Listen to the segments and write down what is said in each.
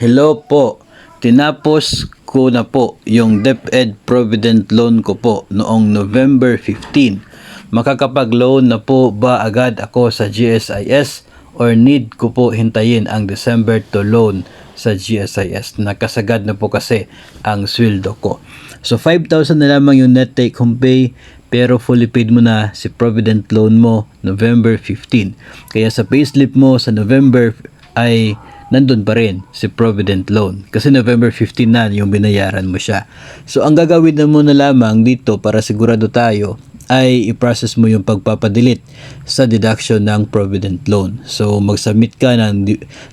Hello po. Tinapos ko na po yung DepEd Provident Loan ko po noong November 15. Makakapag-loan na po ba agad ako sa GSIS or need ko po hintayin ang December to loan sa GSIS? Nakasagad na po kasi ang sweldo ko. So 5,000 na lamang yung net take home pay pero fully paid mo na si Provident Loan mo November 15. Kaya sa payslip mo sa November ay nandun pa rin si Provident Loan kasi November 15 na yung binayaran mo siya. So ang gagawin na mo na lamang dito para sigurado tayo ay i-process mo yung pagpapadelete sa deduction ng Provident Loan. So mag-submit ka ng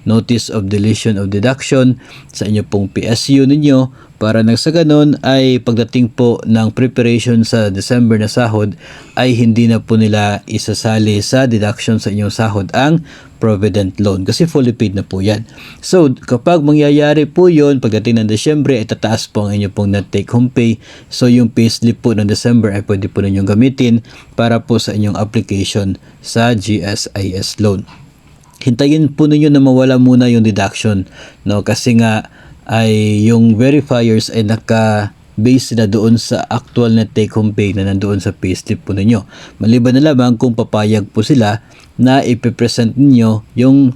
Notice of Deletion of Deduction sa inyo pong PSU ninyo para nang sa ganun ay pagdating po ng preparation sa December na sahod ay hindi na po nila isasali sa deduction sa inyong sahod ang Provident Loan kasi fully paid na po yan. So kapag mangyayari po yun pagdating ng Desyembre ay tataas po ang inyo pong net take home pay. So yung payslip po ng December ay pwede po ninyong gamitin para po sa inyong application sa GSIS loan. Hintayin po ninyo na mawala muna yung deduction, no? Kasi nga ay yung verifiers ay naka-base na doon sa actual net take home pay na nandoon sa payslip po ninyo. Maliban na lamang kung papayag po sila na ipipresent ninyo yung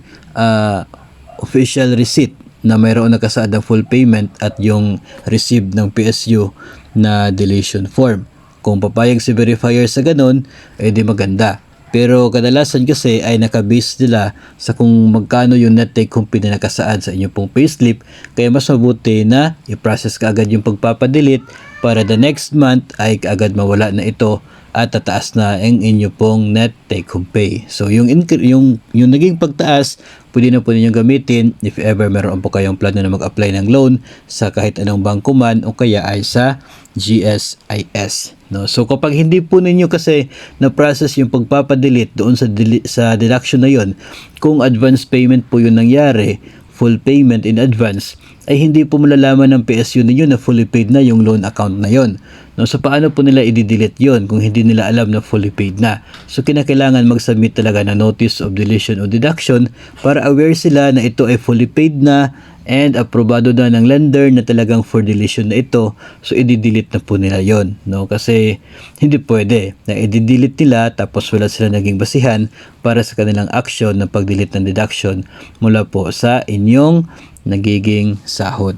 official receipt na mayroon nakasaad full payment at yung received ng PSU na deletion form. Kung papayag si verifier sa ganun, edi maganda. Pero kadalasan kasi ay nakabase nila sa kung magkano yung net take home pay na nakasaad sa inyong pong payslip. Kaya mas mabuti na i-process ka agad yung pagpapadelete para the next month ay agad mawala na ito at tataas na ang inyo pong net take home pay. So yung naging pagtaas, pwede na po ninyong gamitin if ever meron po kayong plano na mag-apply ng loan sa kahit anong bangko man o kaya ay sa GSIS. No? So kapag hindi po ninyo kasi na-process yung pagpapadelete doon sa deduction na yon, kung advance payment po yung nangyari, full payment in advance, ay hindi po malalaman ng PSU ninyo na fully paid na yung loan account na yon. No, so paano po nila i-delete yon kung hindi nila alam na fully paid na? So kinakailangan mag-submit talaga ng Notice of Deletion or Deduction para aware sila na ito ay fully paid na and aprobado na ng lender na talagang for deletion na ito. So i-delete na po nila yon, no? Kasi hindi pwede na i-delete nila tapos wala sila naging basihan para sa kanilang action na pag-delete ng deduction mula po sa inyong nagiging sahod.